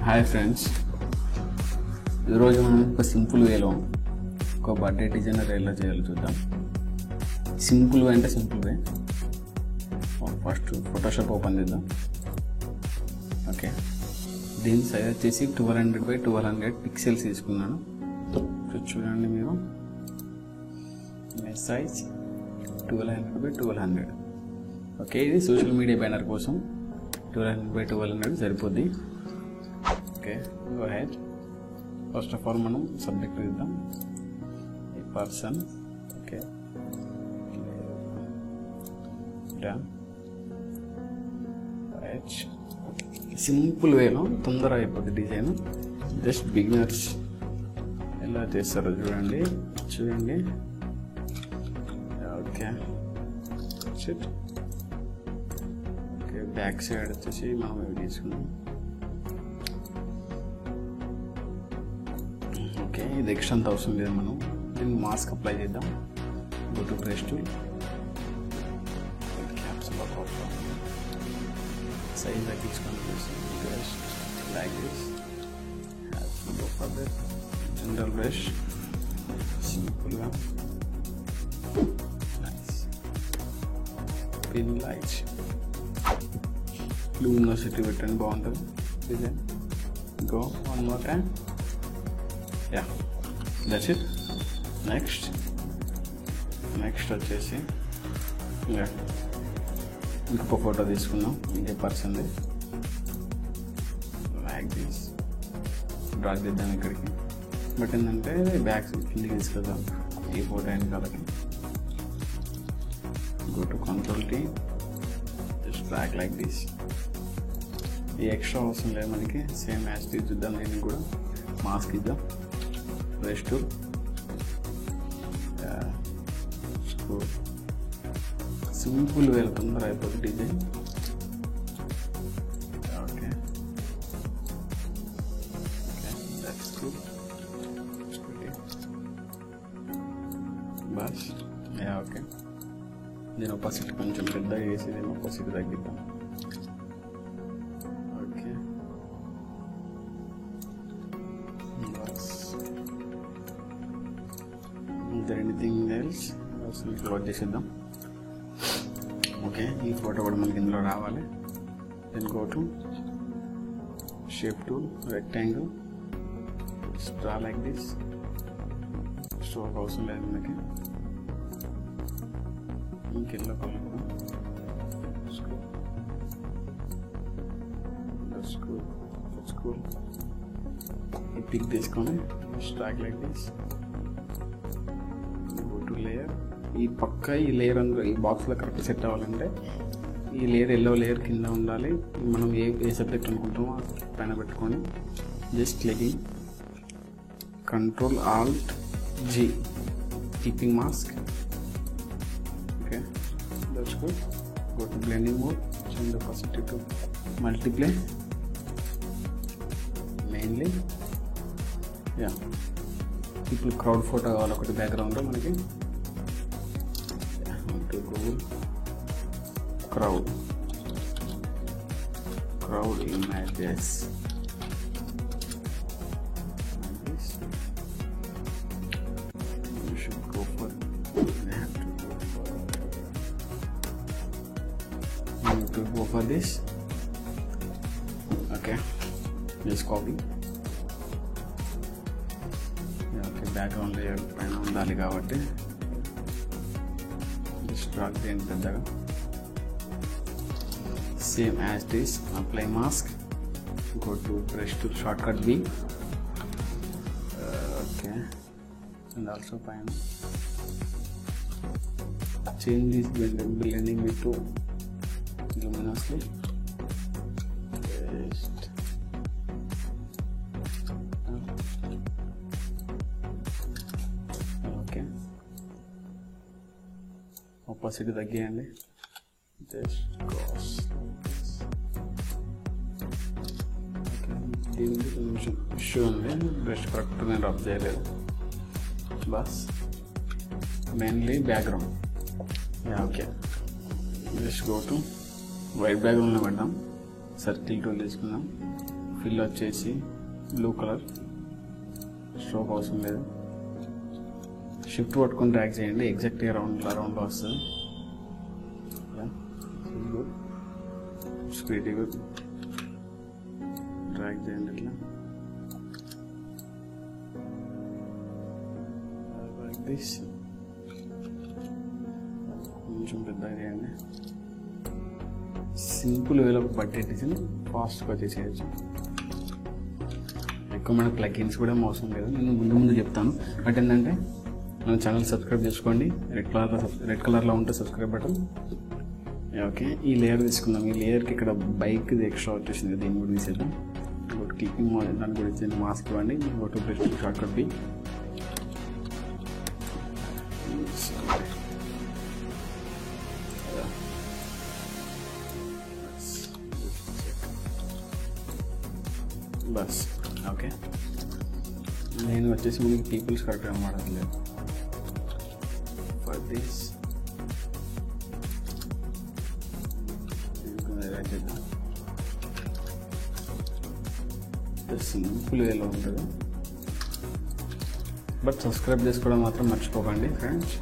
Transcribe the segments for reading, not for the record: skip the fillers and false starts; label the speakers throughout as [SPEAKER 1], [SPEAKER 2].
[SPEAKER 1] Hi friends, ఈరోజు మనం ఒక సింపుల్ వేలో ఒక బర్త్డే డిజైనర్ ఎలా చేయాలో చూద్దాం. సింపుల్ వే అంటే simple way. First Photoshop open చేద్దాం. ఓకే, దీని సైజ్ వచ్చేసి 1200x1200 పిక్సెల్స్ తీసుకున్నాను. చూడండి మీరు, సైజ్ 1200x1200. ఓకే, ఇది సోషల్ మీడియా బ్యానర్ కోసం 1200x1200 సరిపోద్ది. Okay, go head. First of all మనం సబ్జెక్ట్ ఇద్దాం, ఏ పర్సన్. ఓకే, సింపుల్ వేలో తొందర అయిపోద్ది డిజైన్. జస్ట్ బిగినర్స్ ఎలా చేస్తారో చూడండి. ఓకే, ఓకే, బ్యాక్ సైడ్ వచ్చేసి మనం ఇవి తీసుకున్నాం. ఓకే, ఇది ఎక్స్ట్రా అంత అవసరం లేదు. మనం దీన్ని మాస్క్ అప్లై చేద్దాం. Go to brush tool, caps size తగ్గించుకొని brush like this. Go for the general brush, సింపుల్గా పిన్ లైట్ లూమినోసిటీ పెట్టండి, బాగుంటుంది design. Go one more time. Ya, that's it. Next వచ్చేసి ఇంకొక ఫోటో తీసుకుందాం, ఇంకే పర్సన్ది. లైక్ దిస్ డ్రా చేద్దాం ఇక్కడికి. బట్ ఏంటంటే బ్యాక్ కిందికి తీసుకెళ్దాం ఈ ఫోటో వెనకాలకి. Go to control T, just drag like this. ఈ ఎక్స్ట్రా అవసరం లేదు మనకి, సేమ్ యాజ్ టీజ్ చూద్దాం. దీనికి కూడా మాస్క్ ఇద్దాం. బ్రష్ టూల్, సింపుల్ వేలు తొందర అయిపోతుంది డిజైన్. Okay, that's good. బస్, ఓకే, దీని ఆపోజిట్ కొంచెం పెద్దగా వేసి దీని ఆపోజిట్ తగ్గిద్దాం. ఓకే, ఎనీథింగ్ ఎల్స్ క్లోజ్ చేసేద్దాం. ఓకే, ఈ ఫోటో కూడా మనకి ఇందులో రావాలి. Then go to shape tool, rectangle, draw like this. Stroke అవసరం లేదు మనకి. ఇంకెల్లో కలుపుదాం. స్కూల్ ఈ పిక్ తీసుకొని స్ట్రాక్ లైక్ దిస్. లేయర్, ఈ పక్క ఈ లేయర్ అందులో ఈ బాక్స్లో కరెక్ట్ సెట్ అవ్వాలంటే ఈ లేయర్ ఎల్లో లేయర్ కింద ఉండాలి. మనం ఏ సబ్జెక్ట్ అనుకుంటామో పైన పెట్టుకొని just clicking Ctrl+Alt+G, keeping mask. Okay, that's good. Go to blending mode, change the opacity to multiply mainly. Yeah, ఇప్పుడు క్రౌడ్ ఫోటో కావాలి ఒకటి బ్యాక్గ్రౌండ్లో మనకి. Google crowd images. You should go for this. Okay, just copy. Okay, background layer పైన ఉండాలి కాబట్టి drag చేయండి పెద్దగా. Same as this, apply mask. Go to brush to shortcut B. Okay, and also పైన change this blending with to luminously. Okay, opacity తగ్గియండి. Just cross. దీనికి కొంచెం issue ఉంది, బ్రష్ కరెక్ట్ నేను రబ్ చేయలేదు. బస్ mainly background. Okay, just go to white బ్యాక్గ్రౌండ్లో పెడదాం. సర్కిల్ టూల్ తీసుకుందాం. ఫిల్ వచ్చేసి బ్లూ కలర్, స్ట్రోక్ అవసరం లేదు. షిఫ్ట్ పట్టుకొని డ్రాగ్ చేయండి, ఎగ్జాక్ట్గా రౌండ్లో వస్తుంది. స్పీడ్గా డ్రాగ్ చేయండి ఇట్లా. Like this. కొంచెం పెద్దగా చేయండి. సింపుల్ వేలో బడ్జెట్ డిజైన్ ఫాస్ట్గా చేసేయచ్చు. ఎక్కువ మన ప్లగిన్స్ కూడా అవసరం లేదు, నేను ముందు చెప్తాను. బట్ ఏంటంటే మన ఛానల్ సబ్స్క్రైబ్ చేసుకోండి, రెడ్ కలర్లో ఉంటే సబ్స్క్రైబ్ బటన్. ఓకే, ఈ లేయర్ తీసుకుందాం. ఈ లేయర్కి ఇక్కడ బైక్ది ఎక్స్ట్రా వచ్చేసింది, దీన్ని కూడా తీసేద్దాం. ఇంకోటి క్లిప్పింగ్ దాని గురించి మాస్క్ ఇవ్వండి. ఇంకోటి బెస్ట్ షార్ట్ కట్ బి. బస్ ఓకే, నేను వచ్చేసి మనకి పీపుల్స్ కరెక్ట్గా మాడట్లేదు. ఫర్ దిస్ సింపుల్ వేలో ఉంటుంది. బట్ సబ్స్క్రైబ్ చేసుకోవడం మాత్రం మర్చిపోకండి ఫ్రెండ్స్.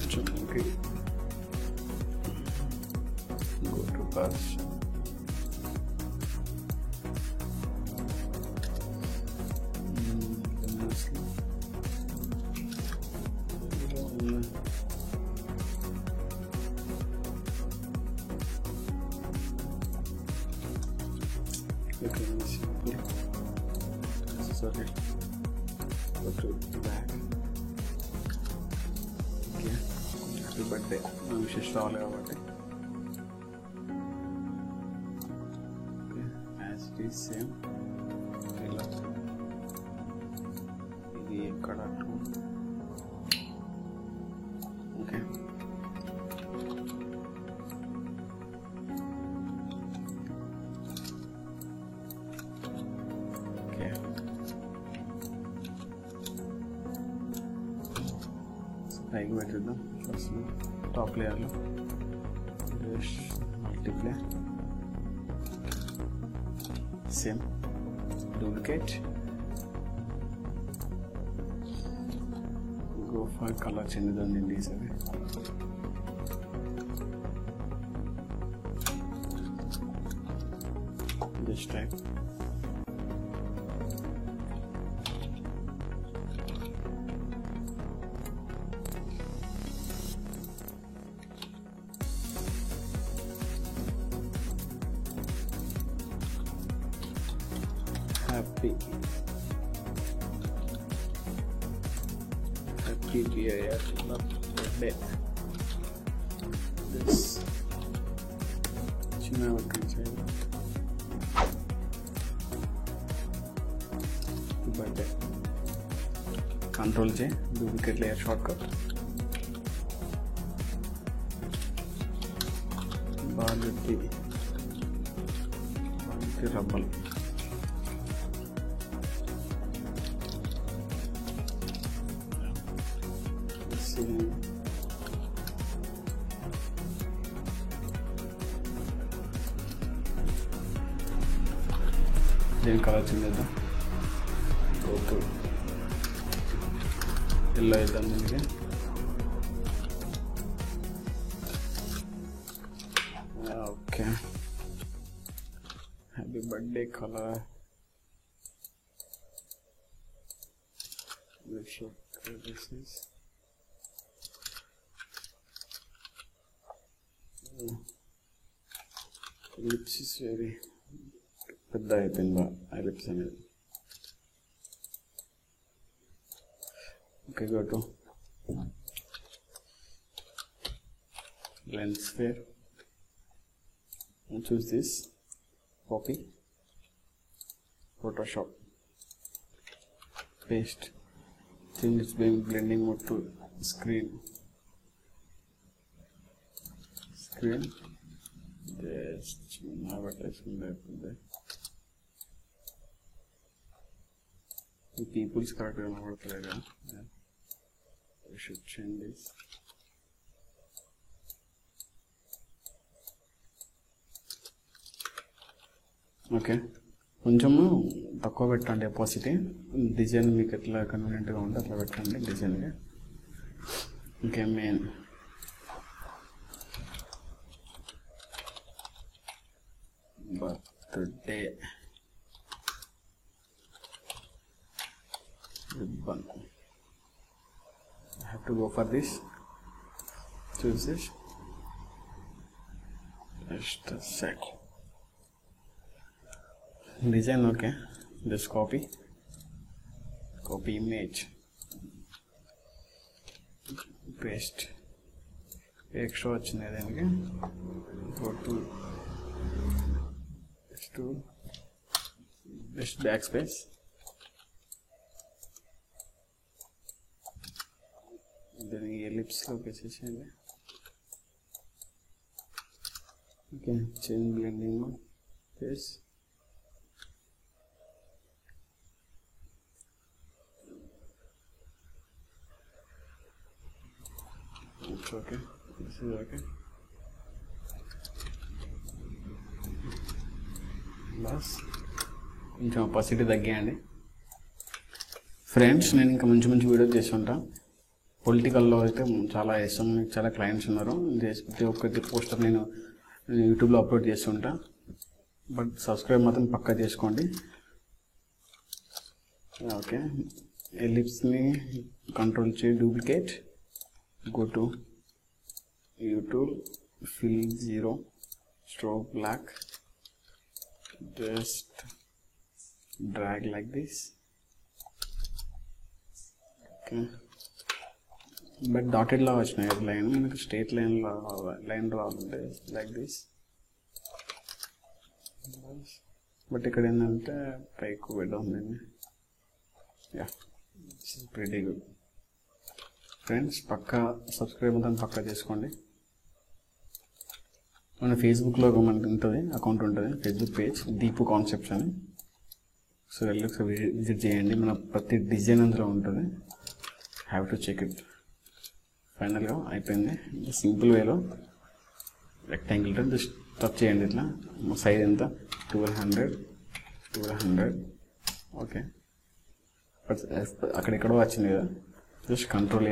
[SPEAKER 1] కొంచెం okay, go to bus. Okay, simple. Sorry. Go to back. Okay. Happy birthday. I wish you all a birthday. Same ఇలా ఇది ఎక్కడ ఓకే. ఓకే, పైకి పెట్టిద్దాం. ఫస్ట్ టాప్ లేయర్లో multiplate, same duplicate. Go for colour చెందుతుంది ఈసారి. This type. Happy BIR birthday. This చిన్న birthday. Control చే duplicate layer short cut. బాగుంది రబ్బల్. దీని కలర్ చేద్దాం. ఓకే, ఎల్లో వేద్దాం దీనికి. Okay, happy birthday colour. This is lips is very పెద్ద అయిపోయింది ఐ లిప్స్ అనేది. Okay, go to lens flare and choose this, copy, Photoshop, paste, change its blending mode to screen, just advertisement there. The people's character we should change this. Okay, కొంచెము తక్కువ పెట్టండి అపాసిటీ. Design మీకు ఎట్లా కన్వీనియంట్గా ఉంటే అట్లా పెట్టండి డిజైన్గా. Okay, main birthday ribbon. I have to go for this. Choose this. Just a sec. Design okay. Just copy image, paste. Extra వచ్చింది దానికి. Go to just backspace. దీన్ని ఎలిప్స్లోకి వచ్చేసేయండి. Okay, change blending face. Okay, this is okay. Bus కొంచెం అపాసిటీ తగ్గియండి. Friends, నేను ఇంకా మంచి మంచి videos చేసి ఉంటాను. పొలిటికల్లో అయితే చాలా ఇష్టం, చాలా క్లయింట్స్ ఉన్నారు. ప్రతి ఒక్కటి పోస్టర్ నేను యూట్యూబ్లో అప్లోడ్ చేస్తుంటా. బట్ సబ్స్క్రైబ్ మాత్రం పక్కా చేసుకోండి. ఓకే, ఎలిప్స్ని కంట్రోల్ చేయి, duplicate, go to YouTube, fill 0, stroke black, just drag like this. Okay, but dotted లా వచ్చినాయి లైన్, మనకు స్ట్రేట్ లైన్ రావాలంటే లైక్ దిస్. బట్ ఇక్కడ ఏంటంటే పైకు పెడదాం దీన్ని. Ya, pretty good. ఫ్రెండ్స్, పక్కా సబ్స్క్రైబ్ అంతా పక్కా చేసుకోండి. మన ఫేస్బుక్లో మనకి ఉంటుంది, అకౌంట్ ఉంటుంది, ఫేస్బుక్ పేజ్ దీపు కాన్సెప్ట్స్ అని. సో వెళ్ళి ఒకసారి విజిట్ చేయండి. మన ప్రతి డిజైన్ అందులో ఉంటుంది. Have to check it. ఫైనల్గా అయిపోయింది. సింపుల్ వేలో రెక్టాంగిల్ జస్ట్ టచ్ చేయండి. ఇట్లా సైజ్ ఎంత 1200. ఓకే, అక్కడెక్కడో వచ్చింది కదా, just control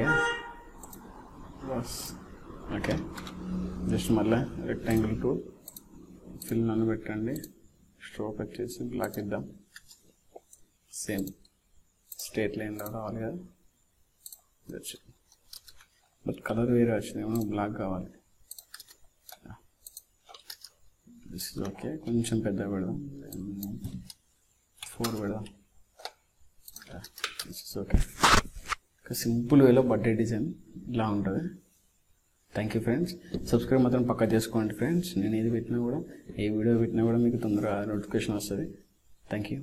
[SPEAKER 1] bus. Okay, just మళ్ళీ రెక్టాంగిల్ టూల్ ఫిల్ నన్ను పెట్టండి. స్ట్రోక్ వచ్చేసి బ్లాక్ ఇద్దాం. సేమ్ స్ట్రేట్ లైన్లో రావాలి కదా. బట్ కలర్ వేరే వచ్చింది, ఏమో బ్లాక్ కావాలి. This is okay. కొంచెం పెద్ద పెడదాం, 4 పెడదాం. This is okay. సింపుల్ వేలో బర్త్డే డిజైన్ ఇలా ఉంటుంది. Thank you friends. సబ్స్క్రైబ్ మాత్రం పక్కా చేసుకోండి ఫ్రెండ్స్. నేను ఏది పెట్టినా కూడా, ఏ వీడియో పెట్టినా కూడా మీకు తొందరగా నోటిఫికేషన్ వస్తుంది. Thank you.